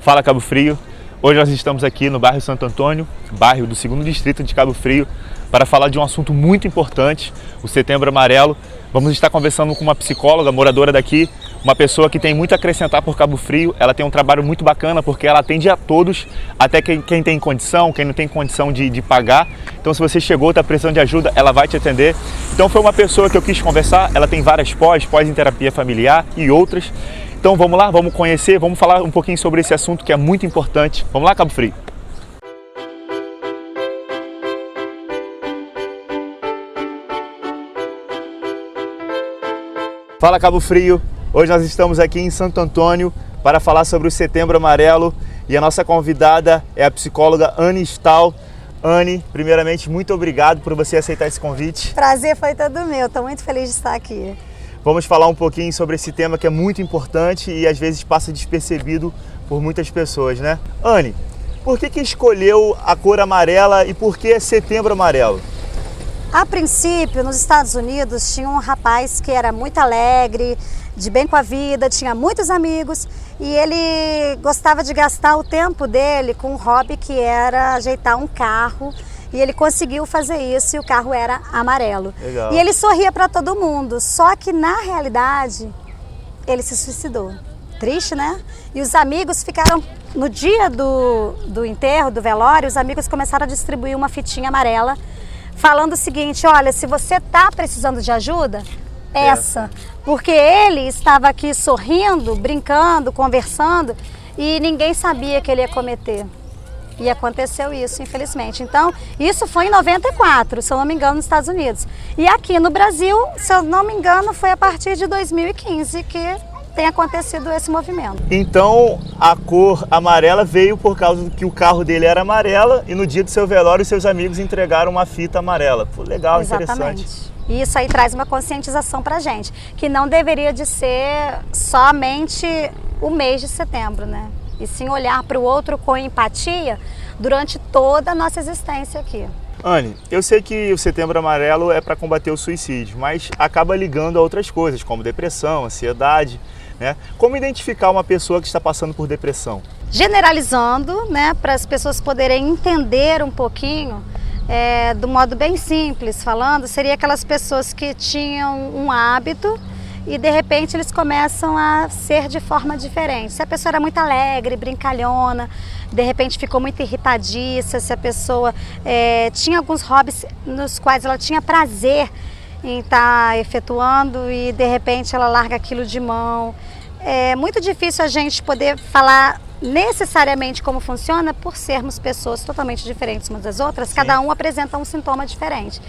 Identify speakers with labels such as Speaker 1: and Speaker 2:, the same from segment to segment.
Speaker 1: Fala Cabo Frio, hoje nós estamos aqui no bairro Santo Antônio, bairro do 2º Distrito de Cabo Frio, para falar de um assunto muito importante, o Setembro Amarelo. Vamos estar conversando com uma psicóloga, moradora daqui, uma pessoa que tem muito a acrescentar por Cabo Frio. Ela tem um trabalho muito bacana porque ela atende a todos, até quem tem condição, quem não tem condição de pagar. Então se você chegou, está precisando de ajuda, ela vai te atender. Então foi uma pessoa que eu quis conversar, ela tem várias pós em terapia familiar e outras. Então vamos lá, vamos conhecer, vamos falar um pouquinho sobre esse assunto que é muito importante. Vamos lá, Cabo Frio? Fala Cabo Frio, hoje nós estamos aqui em Santo Antônio para falar sobre o Setembro Amarelo e a nossa convidada é a psicóloga Anne Stahl. Anne, primeiramente, muito obrigado por você aceitar esse convite.
Speaker 2: Prazer foi todo meu, estou muito feliz de estar aqui.
Speaker 1: Vamos falar um pouquinho sobre esse tema que é muito importante e às vezes passa despercebido por muitas pessoas, né? Anne, por que escolheu a cor amarela e por que Setembro Amarelo?
Speaker 2: A princípio, nos Estados Unidos, tinha um rapaz que era muito alegre, de bem com a vida, tinha muitos amigos e ele gostava de gastar o tempo dele com um hobby que era ajeitar um carro. E ele conseguiu fazer isso e o carro era amarelo.
Speaker 1: Legal.
Speaker 2: E ele sorria para todo mundo, só que na realidade ele se suicidou. Triste, né? E os amigos ficaram, no dia do enterro, do velório, os amigos começaram a distribuir uma fitinha amarela, falando o seguinte: olha, se você tá precisando de ajuda, essa. Porque ele estava aqui sorrindo, brincando, conversando e ninguém sabia que ele ia cometer. E aconteceu isso, infelizmente. Então, isso foi em 94, se eu não me engano, nos Estados Unidos. E aqui no Brasil, se eu não me engano, foi a partir de 2015 que tem acontecido esse movimento.
Speaker 1: Então, a cor amarela veio por causa que o carro dele era amarela e no dia do seu velório, seus amigos entregaram uma fita amarela. Pô, legal,
Speaker 2: exatamente.
Speaker 1: Interessante.
Speaker 2: E isso aí traz uma conscientização pra gente, que não deveria de ser somente o mês de setembro, né? E sim olhar para o outro com empatia durante toda a nossa existência aqui.
Speaker 1: Anne, eu sei que o Setembro Amarelo é para combater o suicídio, mas acaba ligando a outras coisas, como depressão, ansiedade, né? Como identificar uma pessoa que está passando por depressão?
Speaker 2: Generalizando, né, para as pessoas poderem entender um pouquinho, do modo bem simples falando, seria aquelas pessoas que tinham um hábito e de repente eles começam a ser de forma diferente. Se a pessoa era muito alegre, brincalhona, de repente ficou muito irritadiça, se a pessoa tinha alguns hobbies nos quais ela tinha prazer em estar efetuando e de repente ela larga aquilo de mão. É muito difícil a gente poder falar necessariamente como funciona por sermos pessoas totalmente diferentes umas das outras. Sim. Cada um apresenta um sintoma diferente.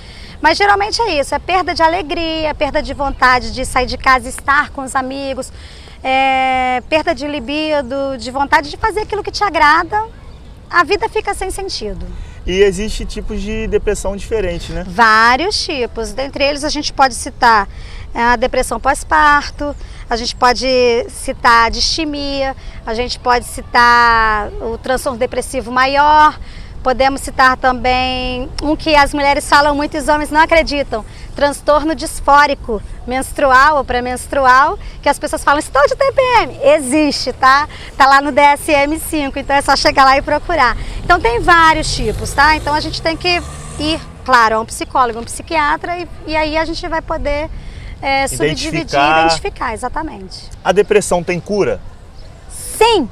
Speaker 2: Mas geralmente é isso, é perda de alegria, perda de vontade de sair de casa e estar com os amigos, perda de libido, de vontade de fazer aquilo que te agrada, a vida fica sem sentido.
Speaker 1: E existem tipos de depressão diferentes, né?
Speaker 2: Vários tipos, dentre eles a gente pode citar a depressão pós-parto, a gente pode citar a distimia, a gente pode citar o transtorno depressivo maior, podemos citar também um que as mulheres falam muito e os homens não acreditam, transtorno disfórico menstrual ou pré-menstrual, que as pessoas falam, estou de TPM, existe, tá? Tá lá no DSM-5, então é só chegar lá e procurar. Então tem vários tipos, tá? Então a gente tem que ir, claro, a um psicólogo, um psiquiatra e aí a gente vai poder subdividir e identificar, exatamente.
Speaker 1: A depressão tem cura?
Speaker 2: Sim!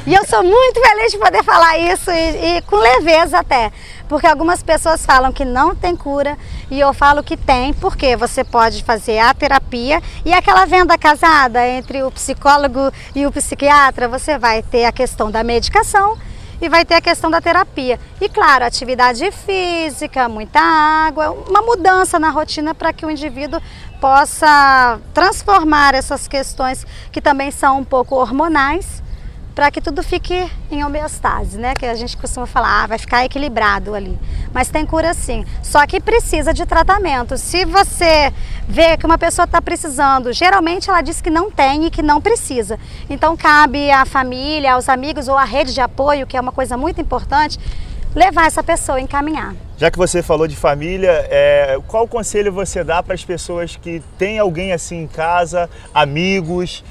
Speaker 2: E eu sou muito feliz de poder falar isso e com leveza até, porque algumas pessoas falam que não tem cura e eu falo que tem, porque você pode fazer a terapia e aquela venda casada entre o psicólogo e o psiquiatra, você vai ter a questão da medicação e vai ter a questão da terapia. E claro, atividade física, muita água, uma mudança na rotina para que o indivíduo possa transformar essas questões que também são um pouco hormonais, para que tudo fique em homeostase, né? Que a gente costuma falar, vai ficar equilibrado ali. Mas tem cura sim, só que precisa de tratamento. Se você vê que uma pessoa está precisando, geralmente ela diz que não tem e que não precisa. Então cabe à família, aos amigos ou à rede de apoio, que é uma coisa muito importante, levar essa pessoa, encaminhar.
Speaker 1: Já que você falou de família, qual conselho você dá para as pessoas que têm alguém assim em casa, amigos,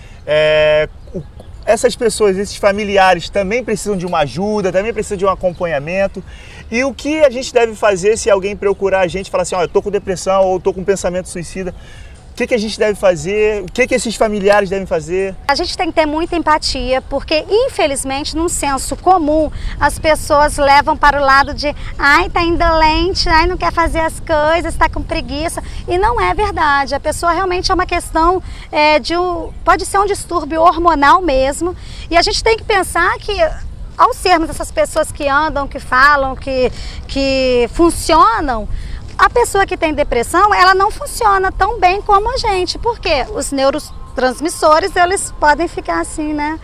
Speaker 1: essas pessoas, esses familiares também precisam de uma ajuda, também precisam de um acompanhamento. E o que a gente deve fazer se alguém procurar a gente e falar assim, eu tô com depressão ou tô com pensamento suicida? O que a gente deve fazer? O que esses familiares devem fazer? A
Speaker 2: gente tem que ter muita empatia, porque infelizmente, num senso comum, as pessoas levam para o lado de ai, tá indolente, ai, não quer fazer as coisas, tá com preguiça. E não é verdade. A pessoa realmente é uma questão pode ser um distúrbio hormonal mesmo. E a gente tem que pensar que ao sermos essas pessoas que andam, que falam, que funcionam, a pessoa que tem depressão, ela não funciona tão bem como a gente. Por quê? Os neurotransmissores, eles podem ficar assim, né?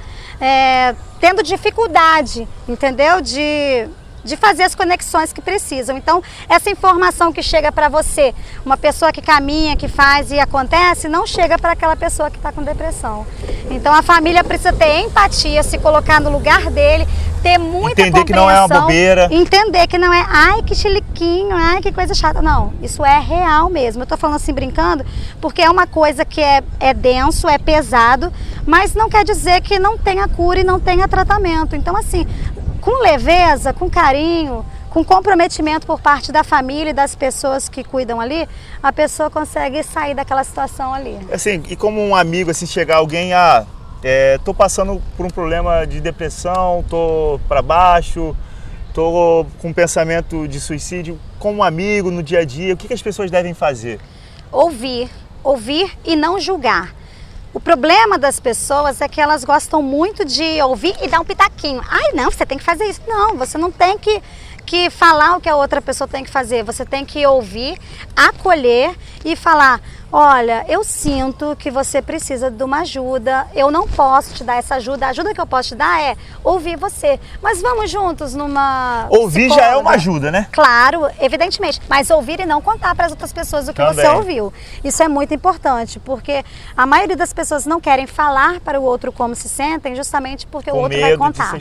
Speaker 2: Tendo dificuldade, entendeu? De fazer as conexões que precisam. Então, essa informação que chega para você, uma pessoa que caminha, que faz e acontece, não chega para aquela pessoa que está com depressão. Então, a família precisa ter empatia, se colocar no lugar dele, ter muita compreensão. Entender que não é uma bobeira. Entender que não é, ai, que chiliquinho, ai, que coisa chata. Não, isso é real mesmo. Eu tô falando assim, brincando, porque é uma coisa que é denso, é pesado, mas não quer dizer que não tenha cura e não tenha tratamento. Então, assim, com leveza, com carinho, com comprometimento por parte da família e das pessoas que cuidam ali, a pessoa consegue sair daquela situação ali. Assim, e como um amigo, assim, chegar alguém, tô passando por um problema de depressão, tô para baixo, tô com pensamento de suicídio, como um amigo no dia a dia, o que as pessoas devem fazer? Ouvir e não julgar. O problema das pessoas é que elas gostam muito de ouvir e dar um pitaquinho. Ai, não, você tem que fazer isso. Não, você não tem que falar o que a outra pessoa tem que fazer. Você tem que ouvir, acolher e falar, olha, eu sinto que você precisa de uma ajuda, eu não posso te dar essa ajuda, a ajuda que eu posso te dar é ouvir você, mas vamos juntos numa Ouvir psicóloga. Já é uma ajuda, né? Claro, evidentemente, mas ouvir e não contar para as outras pessoas o que você ouviu. Isso é muito importante, porque a maioria das pessoas não querem falar para o outro como se sentem, justamente porque o outro vai contar.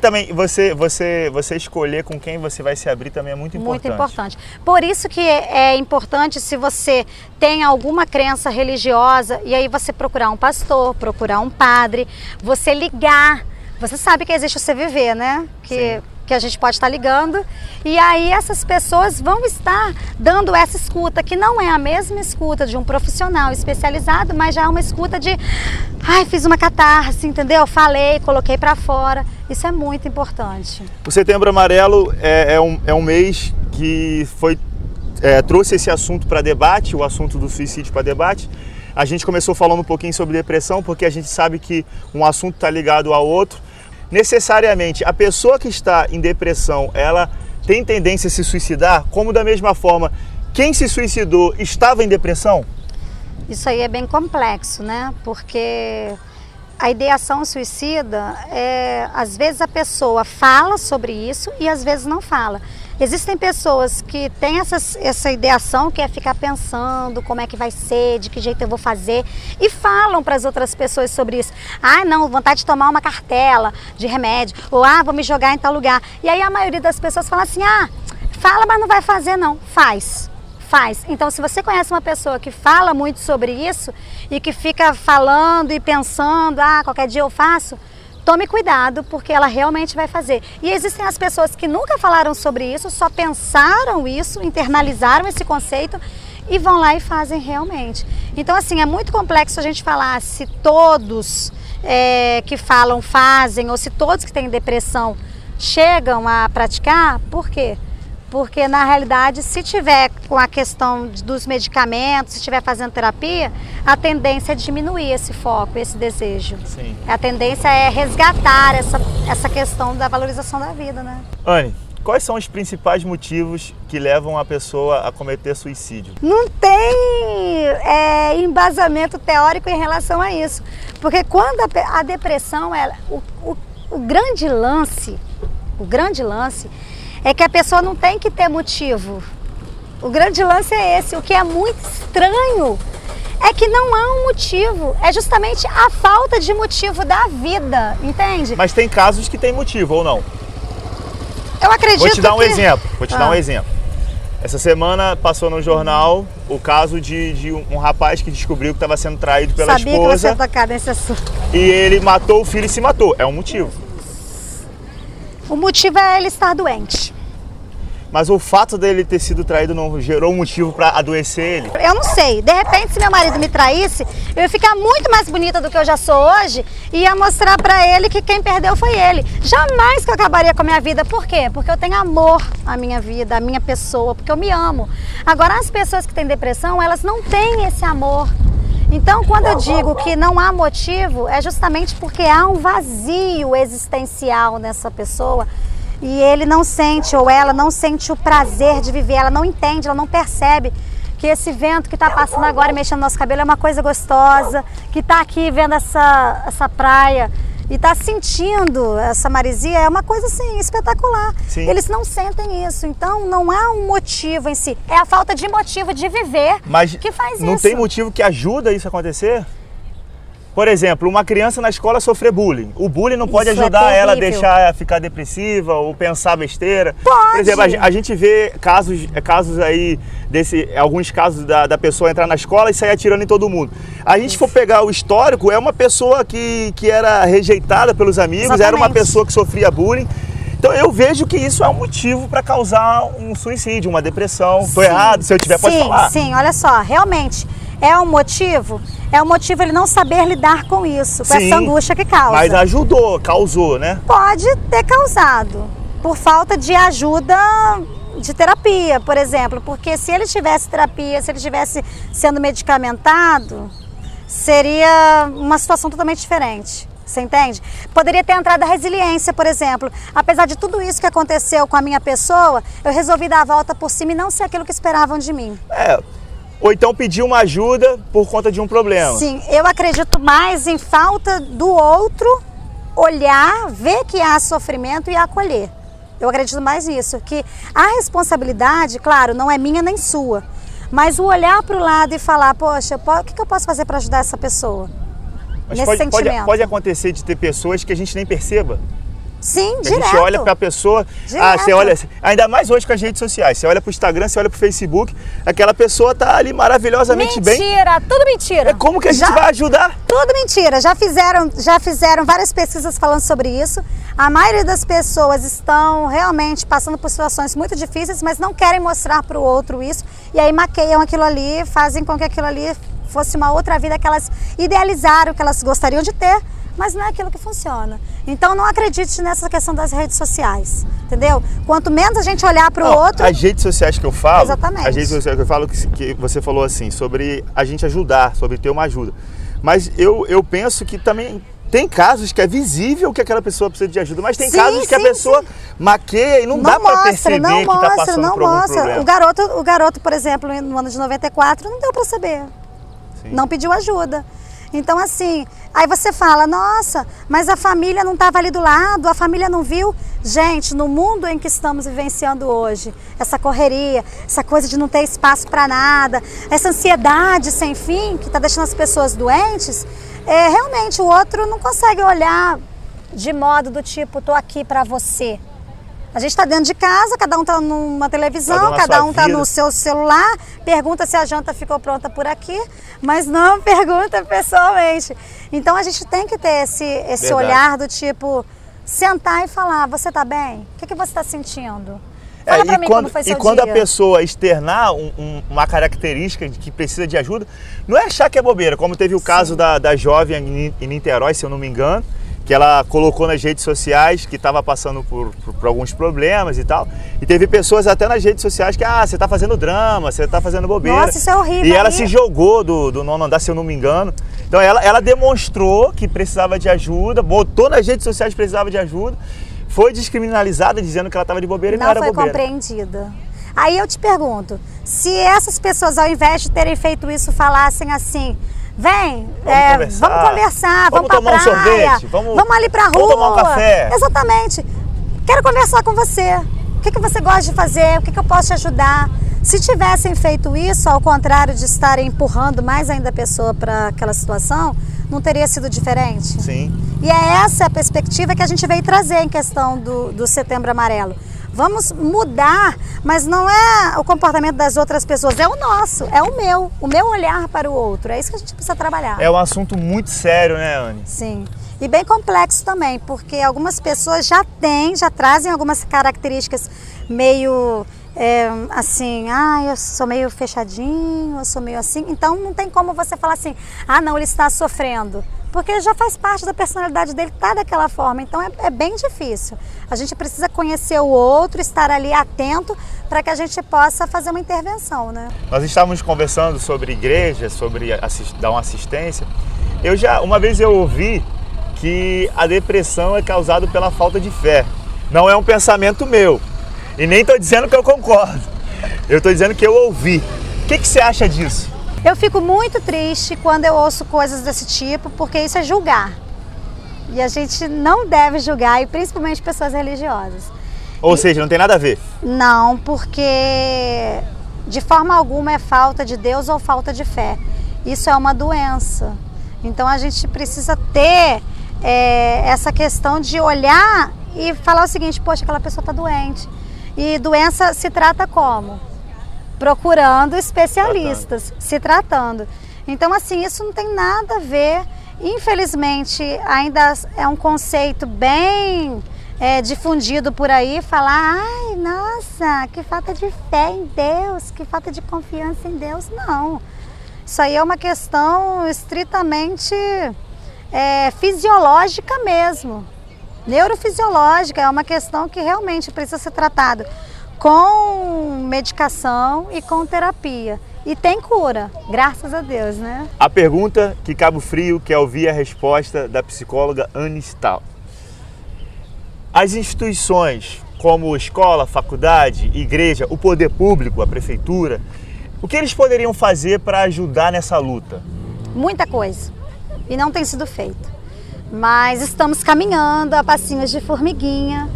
Speaker 2: Também, você escolher com quem você vai se abrir também é muito importante. Muito importante. Por isso que é importante, se você tem alguma crença religiosa, e aí você procurar um pastor, procurar um padre, você ligar. Você sabe que existe o CVV, né? Que a gente pode estar ligando, e aí essas pessoas vão estar dando essa escuta, que não é a mesma escuta de um profissional especializado, mas já é uma escuta de, ai, fiz uma catarse, entendeu? Falei, coloquei para fora. Isso é muito importante. O Setembro Amarelo é um mês que trouxe esse assunto para debate, o assunto do suicídio para debate. A gente começou falando um pouquinho sobre depressão, porque a gente sabe que um assunto está ligado ao outro. Necessariamente, a pessoa que está em depressão, ela tem tendência a se suicidar? Como da mesma forma, quem se suicidou estava em depressão? Isso aí é bem complexo, né? Porque a ideação suicida, às vezes a pessoa fala sobre isso e às vezes não fala. Existem pessoas que têm essa ideação, que é ficar pensando como é que vai ser, de que jeito eu vou fazer, e falam para as outras pessoas sobre isso. Ah, não, vontade de tomar uma cartela de remédio, ou vou me jogar em tal lugar. E aí a maioria das pessoas fala assim, fala, mas não vai fazer não. Faz. Então, se você conhece uma pessoa que fala muito sobre isso e que fica falando e pensando, qualquer dia eu faço, tome cuidado, porque ela realmente vai fazer. E existem as pessoas que nunca falaram sobre isso, só pensaram isso, internalizaram esse conceito e vão lá e fazem realmente. Então, assim, é muito complexo a gente falar se todos que falam fazem, ou se todos que têm depressão chegam a praticar. Por quê? Porque, na realidade, se tiver com a questão dos medicamentos, se estiver fazendo terapia, a tendência é diminuir esse foco, esse desejo. Sim. A tendência é resgatar essa questão da valorização da vida, né? Anne, quais são os principais motivos que levam a pessoa a cometer suicídio? Não tem embasamento teórico em relação a isso. Porque quando a depressão, o grande lance é que a pessoa não tem que ter motivo. O grande lance é esse. O que é muito estranho é que não há um motivo. É justamente a falta de motivo da vida, entende? Mas tem casos que tem motivo ou não? Eu acredito que... Vou te dar um exemplo.
Speaker 1: Essa semana passou no jornal o caso de um rapaz que descobriu que estava sendo traído pela esposa.
Speaker 2: Sabia que você ia tocar nesse assunto.
Speaker 1: E ele matou o filho e se matou. É um motivo.
Speaker 2: O motivo é ele estar doente.
Speaker 1: Mas o fato dele ter sido traído não gerou um motivo para adoecer ele?
Speaker 2: Eu não sei. De repente, se meu marido me traísse, eu ia ficar muito mais bonita do que eu já sou hoje e ia mostrar pra ele que quem perdeu foi ele. Jamais que eu acabaria com a minha vida. Por quê? Porque eu tenho amor à minha vida, à minha pessoa, porque eu me amo. Agora, as pessoas que têm depressão, elas não têm esse amor. Então, quando eu digo que não há motivo, é justamente porque há um vazio existencial nessa pessoa. E ele não sente, ou ela não sente o prazer de viver, ela não entende, ela não percebe que esse vento que está passando agora e mexendo no nosso cabelo é uma coisa gostosa, que está aqui vendo essa praia e está sentindo essa maresia, é uma coisa assim espetacular.
Speaker 1: Sim.
Speaker 2: Eles não sentem isso, então não há um motivo em si, é a falta de motivo de viver que faz isso.
Speaker 1: Não tem motivo que ajuda isso a acontecer? Por exemplo, uma criança na escola sofrer bullying. O bullying não pode ajudar ela a deixar ficar depressiva ou pensar besteira.
Speaker 2: Pode.
Speaker 1: Por exemplo, a gente vê casos aí, alguns casos da pessoa entrar na escola e sair atirando em todo mundo. A gente for pegar o histórico, é uma pessoa que era rejeitada pelos amigos,
Speaker 2: Exatamente.
Speaker 1: Era uma pessoa que sofria bullying. Então eu vejo que isso é um motivo para causar um suicídio, uma depressão. Estou errado? Se eu tiver, pode falar.
Speaker 2: Sim, olha só, realmente é um motivo ele não saber lidar com isso, com essa angústia que causa.
Speaker 1: Mas causou, né?
Speaker 2: Pode ter causado, por falta de ajuda de terapia, por exemplo, porque se ele tivesse terapia, se ele estivesse sendo medicamentado, seria uma situação totalmente diferente. Você entende? Poderia ter entrado a resiliência, por exemplo. Apesar de tudo isso que aconteceu com a minha pessoa, eu resolvi dar a volta por cima e não ser aquilo que esperavam de mim.
Speaker 1: Ou então pedir uma ajuda por conta de um problema.
Speaker 2: Sim, eu acredito mais em falta do outro olhar, ver que há sofrimento e acolher. Eu acredito mais nisso, que a responsabilidade, claro, não é minha nem sua, mas o olhar para o lado e falar, poxa, o que eu posso fazer para ajudar essa pessoa?
Speaker 1: Mas
Speaker 2: nesse sentimento.
Speaker 1: pode acontecer de ter pessoas que a gente nem perceba.
Speaker 2: Sim,
Speaker 1: que
Speaker 2: direto.
Speaker 1: A gente olha para a pessoa, você olha, ainda mais hoje com as redes sociais, você olha para o Instagram, você olha para o Facebook, aquela pessoa tá ali maravilhosamente bem.
Speaker 2: Mentira, tudo mentira.
Speaker 1: Como que a gente vai ajudar?
Speaker 2: Tudo mentira. Já fizeram várias pesquisas falando sobre isso. A maioria das pessoas estão realmente passando por situações muito difíceis, mas não querem mostrar para o outro isso. E aí maqueiam aquilo ali, fazem com que aquilo ali fosse uma outra vida que elas idealizaram, que elas gostariam de ter, mas não é aquilo que funciona. Então não acredite nessa questão das redes sociais, entendeu? Quanto menos a gente olhar para o outro...
Speaker 1: As redes sociais que eu falo...
Speaker 2: Exatamente.
Speaker 1: As redes sociais que eu falo, que você falou assim, sobre a gente ajudar, sobre ter uma ajuda. Mas eu penso que também tem casos que é visível que aquela pessoa precisa de ajuda, mas tem casos que a pessoa maqueia e não dá para perceber que está passando por algum problema.
Speaker 2: O garoto, por exemplo, no ano de 94, não deu para saber. Sim. Não pediu ajuda. Então, assim, aí você fala, nossa, mas a família não estava ali do lado, a família não viu. Gente, no mundo em que estamos vivenciando hoje, essa correria, essa coisa de não ter espaço para nada, essa ansiedade sem fim que está deixando as pessoas doentes, realmente o outro não consegue olhar de modo do tipo, estou aqui para você. A gente está dentro de casa, cada um está numa televisão, cada um está no seu celular, pergunta se a janta ficou pronta por aqui, mas não pergunta pessoalmente. Então a gente tem que ter esse olhar do tipo, sentar e falar, você está bem? O que você está sentindo? Fala pra mim como foi seu dia.
Speaker 1: E quando a pessoa externar uma característica de que precisa de ajuda, não é achar que é bobeira, como teve o caso da jovem em Niterói, se eu não me engano, que ela colocou nas redes sociais que estava passando por alguns problemas e tal. E teve pessoas até nas redes sociais que, você está fazendo drama, você está fazendo bobeira.
Speaker 2: Nossa, isso é horrível.
Speaker 1: E ela se jogou do nono andar, se eu não me engano. Então ela demonstrou que precisava de ajuda, botou nas redes sociais que precisava de ajuda, foi descriminalizada dizendo que ela estava de bobeira e não era bobeira.
Speaker 2: Não foi compreendida. Aí eu te pergunto, se essas pessoas, ao invés de terem feito isso, falassem assim... Vem, vamos conversar, vamos pra
Speaker 1: tomar
Speaker 2: praia,
Speaker 1: um sorvete,
Speaker 2: vamos ali pra rua.
Speaker 1: Vamos tomar um café.
Speaker 2: Exatamente. Quero conversar com você. O que você gosta de fazer? O que eu posso te ajudar? Se tivessem feito isso, ao contrário de estarem empurrando mais ainda a pessoa para aquela situação, não teria sido diferente?
Speaker 1: Sim.
Speaker 2: E é essa a perspectiva que a gente veio trazer em questão do Setembro Amarelo. Vamos mudar, mas não é o comportamento das outras pessoas, é o nosso, é o meu olhar para o outro. É isso que a gente precisa trabalhar.
Speaker 1: É um assunto muito sério, né, Anne?
Speaker 2: Sim. E bem complexo também, porque algumas pessoas já trazem algumas características meio assim, eu sou meio fechadinho, eu sou meio assim. Então não tem como você falar assim, não, ele está sofrendo. Porque já faz parte da personalidade dele estar daquela forma, então é bem difícil. A gente precisa conhecer o outro, estar ali atento para que a gente possa fazer uma intervenção, né?
Speaker 1: Nós estávamos conversando sobre igreja, sobre dar uma assistência. Uma vez eu ouvi que a depressão é causada pela falta de fé. Não é um pensamento meu, e nem estou dizendo que eu concordo. Eu estou dizendo que eu ouvi. O que você acha disso?
Speaker 2: Eu fico muito triste quando eu ouço coisas desse tipo, porque isso é julgar. E a gente não deve julgar, e principalmente pessoas religiosas.
Speaker 1: Ou seja, não tem nada a ver?
Speaker 2: Não, porque de forma alguma é falta de Deus ou falta de fé. Isso é uma doença. Então a gente precisa ter essa questão de olhar e falar o seguinte, poxa, aquela pessoa está doente. E doença se trata como? Procurando especialistas, se tratando. Então, assim, isso não tem nada a ver. Infelizmente, ainda é um conceito bem difundido por aí, falar, nossa, que falta de fé em Deus, que falta de confiança em Deus. Não. Isso aí é uma questão estritamente fisiológica mesmo, neurofisiológica, é uma questão que realmente precisa ser tratada com medicação e com terapia. E tem cura, graças a Deus, né?
Speaker 1: A pergunta que Cabo Frio quer ouvir a resposta da psicóloga Anne Stahl. As instituições como escola, faculdade, igreja, o poder público, a prefeitura, o que eles poderiam fazer para ajudar nessa luta?
Speaker 2: Muita coisa. E não tem sido feito. Mas estamos caminhando a passinhos de formiguinha.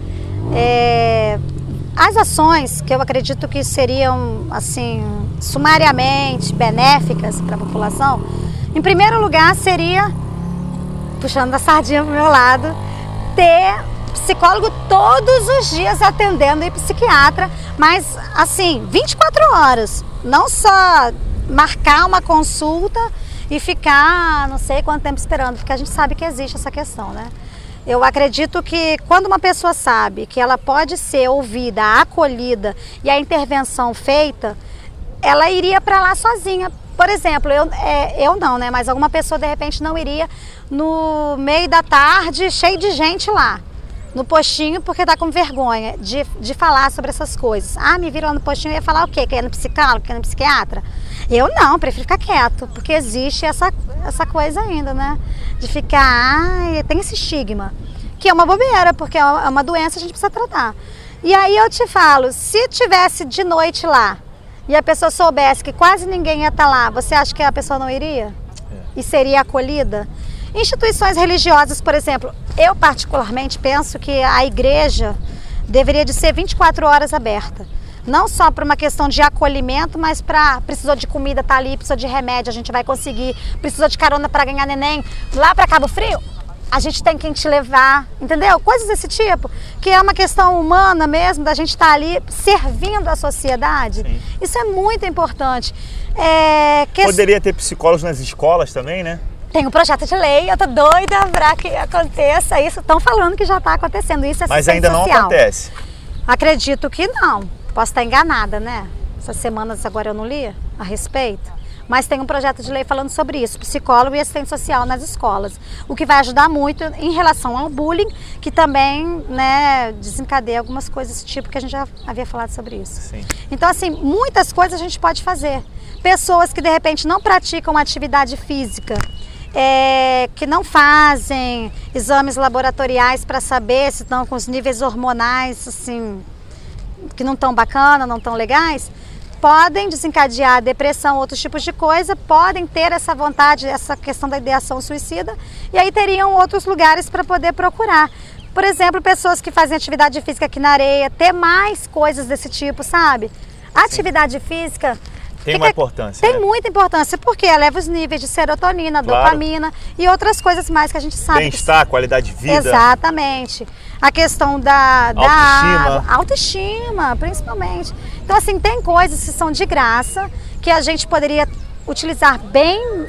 Speaker 2: As ações que eu acredito que seriam, assim, sumariamente benéficas para a população, em primeiro lugar seria, puxando a sardinha para o meu lado, ter psicólogo todos os dias atendendo e psiquiatra, mas assim, 24 horas, não só marcar uma consulta e ficar não sei quanto tempo esperando, porque a gente sabe que existe essa questão, né? Eu acredito que quando uma pessoa sabe que ela pode ser ouvida, acolhida e a intervenção feita, ela iria para lá sozinha. Por exemplo, eu não, né? Mas alguma pessoa de repente não iria no meio da tarde, cheio de gente lá, no postinho, porque está com vergonha de falar sobre essas coisas. Me vira lá no postinho e ia falar o quê? Que é no psicólogo, que é no psiquiatra? Eu não, prefiro ficar quieto, porque existe essa coisa ainda, né? De ficar, tem esse estigma, que é uma bobeira, porque é uma doença, a gente precisa tratar. E aí eu te falo, se tivesse de noite lá, e a pessoa soubesse que quase ninguém ia estar lá, você acha que a pessoa não iria? E seria acolhida? Instituições religiosas, por exemplo, eu particularmente penso que a igreja deveria de ser 24 horas aberta. Não só para uma questão de acolhimento, mas precisou de comida, tá ali, precisou de remédio, a gente vai conseguir, precisou de carona para ganhar neném, lá para Cabo Frio, a gente tem quem te levar, entendeu? Coisas desse tipo, que é uma questão humana mesmo, da gente estar ali servindo a sociedade. Sim. Isso é muito importante.
Speaker 1: Poderia ter psicólogos nas escolas também, né?
Speaker 2: Tem um projeto de lei, eu tô doida para que aconteça isso. Estão falando que já está acontecendo, isso é
Speaker 1: mas ainda
Speaker 2: social.
Speaker 1: Não acontece?
Speaker 2: Acredito que não. Posso estar enganada, né? Essas semanas agora eu não li a respeito. Mas tem um projeto de lei falando sobre isso, psicólogo e assistente social nas escolas. O que vai ajudar muito em relação ao bullying, que também, né, desencadeia algumas coisas desse tipo que a gente já havia falado sobre isso.
Speaker 1: Sim.
Speaker 2: Então, assim, muitas coisas a gente pode fazer. Pessoas que de repente não praticam atividade física, que não fazem exames laboratoriais para saber se estão com os níveis hormonais, assim, que não estão bacana, não estão legais, podem desencadear depressão, outros tipos de coisa, podem ter essa vontade, essa questão da ideação suicida, e aí teriam outros lugares para poder procurar. Por exemplo, pessoas que fazem atividade física aqui na areia, ter mais coisas desse tipo, sabe? A atividade física
Speaker 1: Tem uma importância.
Speaker 2: Tem muita importância, porque eleva os níveis de serotonina, dopamina e outras coisas mais que a gente sabe.
Speaker 1: Bem-estar, qualidade de vida.
Speaker 2: Exatamente. A questão da autoestima, principalmente. Então, assim, tem coisas que são de graça, que a gente poderia utilizar bem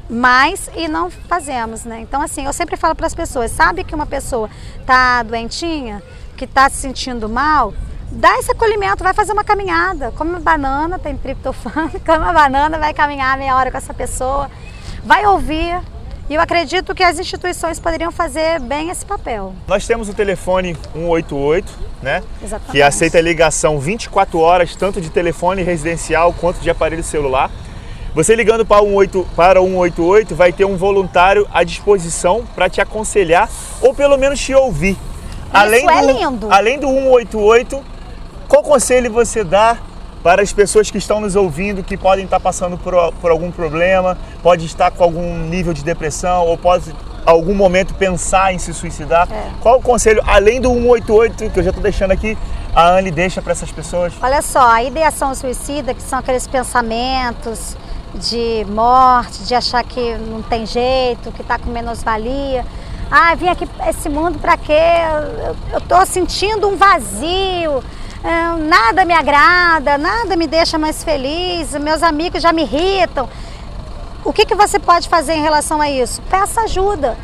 Speaker 2: mais e não fazemos, né? Então, assim, eu sempre falo para as pessoas, sabe que uma pessoa tá doentinha, que tá se sentindo mal, dá esse acolhimento, vai fazer uma caminhada, come uma banana, tem triptofano, come uma banana, vai caminhar meia hora com essa pessoa, vai ouvir. E eu acredito que as instituições poderiam fazer bem esse papel.
Speaker 1: Nós temos o telefone 188, né?
Speaker 2: Exatamente.
Speaker 1: Que aceita ligação 24 horas, tanto de telefone residencial quanto de aparelho celular. Você ligando para o 188 vai ter um voluntário à disposição para te aconselhar ou pelo menos te ouvir.
Speaker 2: Isso é lindo.
Speaker 1: Além do 188, qual conselho você dá para as pessoas que estão nos ouvindo, que podem estar passando por algum problema, pode estar com algum nível de depressão ou pode, em algum momento, pensar em se suicidar? Qual o conselho, além do 188, que eu já estou deixando aqui, a Anne deixa para essas pessoas?
Speaker 2: Olha só, a ideação suicida, que são aqueles pensamentos de morte, de achar que não tem jeito, que está com menos-valia. Ah, vim aqui esse mundo para quê? Eu estou sentindo um vazio. Nada me agrada, nada me deixa mais feliz, meus amigos já me irritam. O que você pode fazer em relação a isso? Peça ajuda.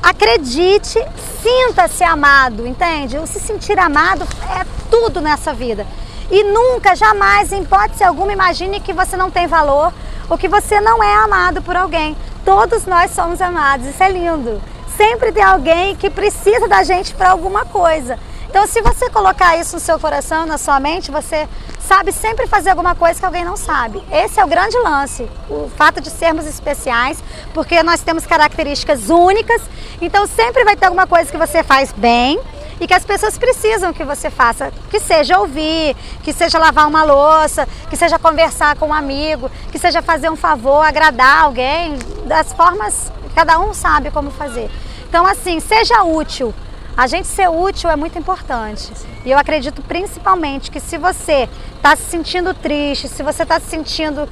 Speaker 2: Acredite, sinta-se amado, entende? O se sentir amado é tudo nessa vida. E nunca, jamais, em hipótese alguma, imagine que você não tem valor ou que você não é amado por alguém. Todos nós somos amados, isso é lindo. Sempre tem alguém que precisa da gente para alguma coisa. Então, se você colocar isso no seu coração, na sua mente, você sabe sempre fazer alguma coisa que alguém não sabe. Esse é o grande lance, o fato de sermos especiais, porque nós temos características únicas, então sempre vai ter alguma coisa que você faz bem e que as pessoas precisam que você faça, que seja ouvir, que seja lavar uma louça, que seja conversar com um amigo, que seja fazer um favor, agradar alguém, das formas, cada um sabe como fazer. Então, assim, seja útil. A gente ser útil é muito importante. E eu acredito principalmente que se você está se sentindo triste, se você está se sentindo,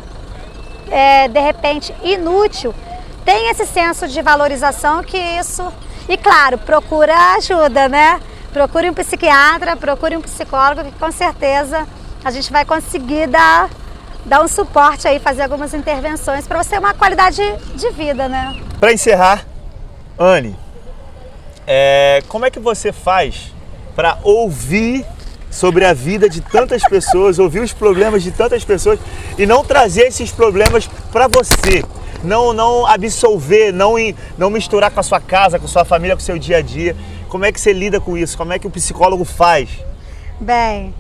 Speaker 2: de repente, inútil, tem esse senso de valorização que isso... E claro, procura ajuda, né? Procure um psiquiatra, procure um psicólogo, que com certeza a gente vai conseguir dar um suporte aí, fazer algumas intervenções para você ter uma qualidade de vida, né?
Speaker 1: Para encerrar, Anne, como é que você faz para ouvir sobre a vida de tantas pessoas, ouvir os problemas de tantas pessoas e não trazer esses problemas para você? Não absolver, não misturar com a sua casa, com a sua família, com o seu dia a dia. Como é que você lida com isso? Como é que o psicólogo faz?
Speaker 2: Bem,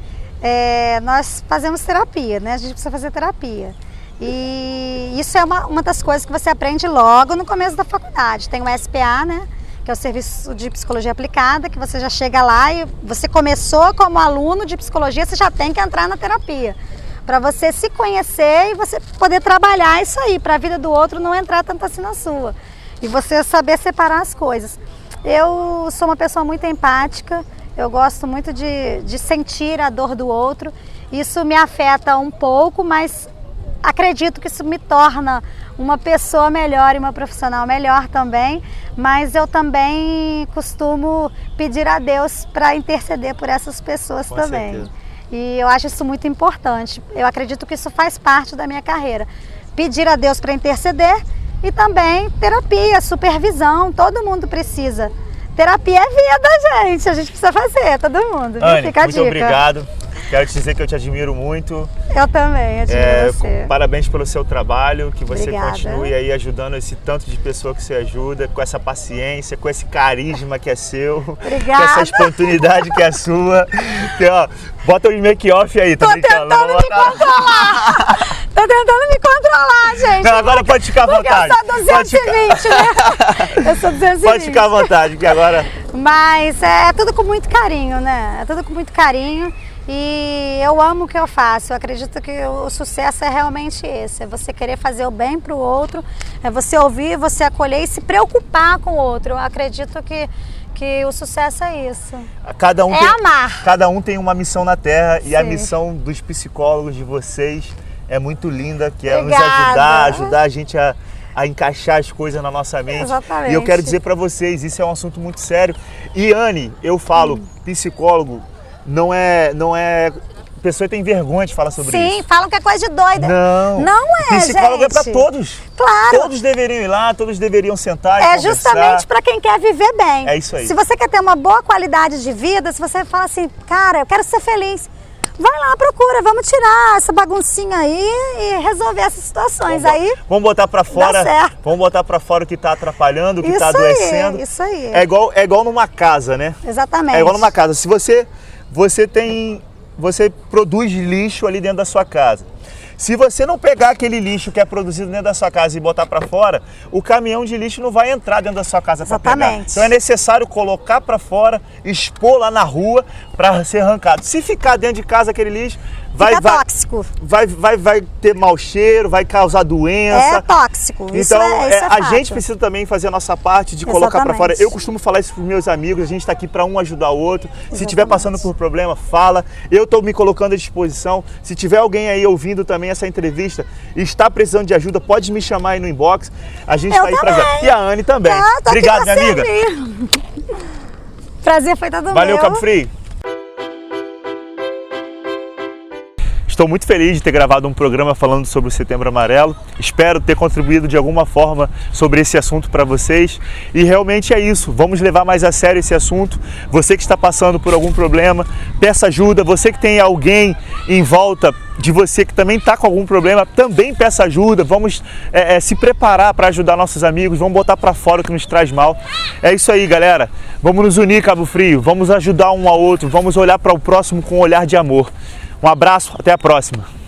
Speaker 2: nós fazemos terapia, né? A gente precisa fazer terapia. E isso é uma das coisas que você aprende logo no começo da faculdade. Tem o SPA, né? Que é o Serviço de Psicologia Aplicada, que você já chega lá e você começou como aluno de psicologia, você já tem que entrar na terapia. Para você se conhecer e você poder trabalhar isso aí, para a vida do outro não entrar tanto assim na sua. E você saber separar as coisas. Eu sou uma pessoa muito empática, eu gosto muito de sentir a dor do outro. Isso me afeta um pouco, mas acredito que isso me torna uma pessoa melhor e uma profissional melhor também, mas eu também costumo pedir a Deus para interceder por essas pessoas
Speaker 1: Com
Speaker 2: também.
Speaker 1: certeza.
Speaker 2: E eu acho isso muito importante. Eu acredito que isso faz parte da minha carreira. Pedir a Deus para interceder e também terapia, supervisão, todo mundo precisa. Terapia é vida, gente. A gente precisa fazer, todo mundo.
Speaker 1: Anne,
Speaker 2: Fica a
Speaker 1: muito
Speaker 2: dica.
Speaker 1: obrigado. Quero te dizer que eu te admiro muito.
Speaker 2: Eu também, admiro você.
Speaker 1: Parabéns pelo seu trabalho, que você
Speaker 2: Obrigada.
Speaker 1: continue aí ajudando esse tanto de pessoa que você ajuda, com essa paciência, com esse carisma que é seu,
Speaker 2: Obrigada.
Speaker 1: com essa espontaneidade que é sua. Que, ó, bota o make-off aí, tá
Speaker 2: Tô
Speaker 1: brincando?
Speaker 2: tentando me controlar. Tô tentando me controlar, gente.
Speaker 1: Não, agora pode ficar à vontade.
Speaker 2: Porque eu sou 220, né? Eu sou 220.
Speaker 1: Pode ficar à vontade, que agora...
Speaker 2: Mas é tudo com muito carinho, né? É tudo com muito carinho. E eu amo o que eu faço. Eu acredito que o sucesso é realmente esse. É você querer fazer o bem para o outro, é você ouvir, você acolher e se preocupar com o outro. Eu acredito que o sucesso é isso.
Speaker 1: Amar.
Speaker 2: Amar.
Speaker 1: Cada um tem uma missão na Terra. E a
Speaker 2: Sim.
Speaker 1: missão dos psicólogos, de vocês, é muito linda, que é nos
Speaker 2: Obrigada.
Speaker 1: ajudar a gente a encaixar as coisas na nossa mente.
Speaker 2: Exatamente.
Speaker 1: E eu quero dizer para vocês, isso é um assunto muito sério. E Anne, eu falo, psicólogo não é a pessoa tem vergonha de falar sobre isso.
Speaker 2: Sim, falam que é coisa de doida.
Speaker 1: Não
Speaker 2: é,
Speaker 1: psicólogo
Speaker 2: gente.
Speaker 1: é para todos.
Speaker 2: Claro.
Speaker 1: Todos deveriam ir lá, todos deveriam sentar e
Speaker 2: É
Speaker 1: conversar.
Speaker 2: justamente para quem quer viver bem.
Speaker 1: É isso aí.
Speaker 2: Se você quer ter uma boa qualidade de vida, se você fala assim, cara, eu quero ser feliz, vai lá, procura, vamos tirar essa baguncinha aí e resolver essas situações.
Speaker 1: Vamos botar para fora,
Speaker 2: dá certo.
Speaker 1: vamos botar para fora o que está atrapalhando, o que está
Speaker 2: Isso
Speaker 1: adoecendo.
Speaker 2: aí, isso aí.
Speaker 1: É igual numa casa, né?
Speaker 2: Exatamente.
Speaker 1: É igual numa casa. Se você produz lixo ali dentro da sua casa. Se você não pegar aquele lixo que é produzido dentro da sua casa e botar para fora, o caminhão de lixo não vai entrar dentro da sua casa para pegar.
Speaker 2: Exatamente.
Speaker 1: Então é necessário colocar para fora, expor lá na rua para ser arrancado. Se ficar dentro de casa aquele lixo,
Speaker 2: Fica tóxico.
Speaker 1: Vai ter mau cheiro, vai causar doença.
Speaker 2: É tóxico.
Speaker 1: Então
Speaker 2: isso é
Speaker 1: a
Speaker 2: fato.
Speaker 1: gente precisa também fazer a nossa parte de colocar para fora.
Speaker 2: Exatamente.
Speaker 1: Eu costumo falar isso para os meus amigos, a gente está aqui para um ajudar o outro. Se estiver passando por problema, fala. Eu estou me colocando à disposição. Se tiver alguém aí ouvindo também essa entrevista e está precisando de ajuda, pode me chamar aí no inbox. A gente está aí para ajudar. E a Anne também. Obrigado, minha amiga.
Speaker 2: Prazer foi todo meu.
Speaker 1: Valeu, Cabo Frio. Estou muito feliz de ter gravado um programa falando sobre o Setembro Amarelo. Espero ter contribuído de alguma forma sobre esse assunto para vocês. E realmente é isso. Vamos levar mais a sério esse assunto. Você que está passando por algum problema, peça ajuda. Você que tem alguém em volta de você que também está com algum problema, também peça ajuda. Vamos se preparar para ajudar nossos amigos. Vamos botar para fora o que nos traz mal. É isso aí, galera. Vamos nos unir, Cabo Frio. Vamos ajudar um ao outro. Vamos olhar para o próximo com um olhar de amor. Um abraço, até a próxima.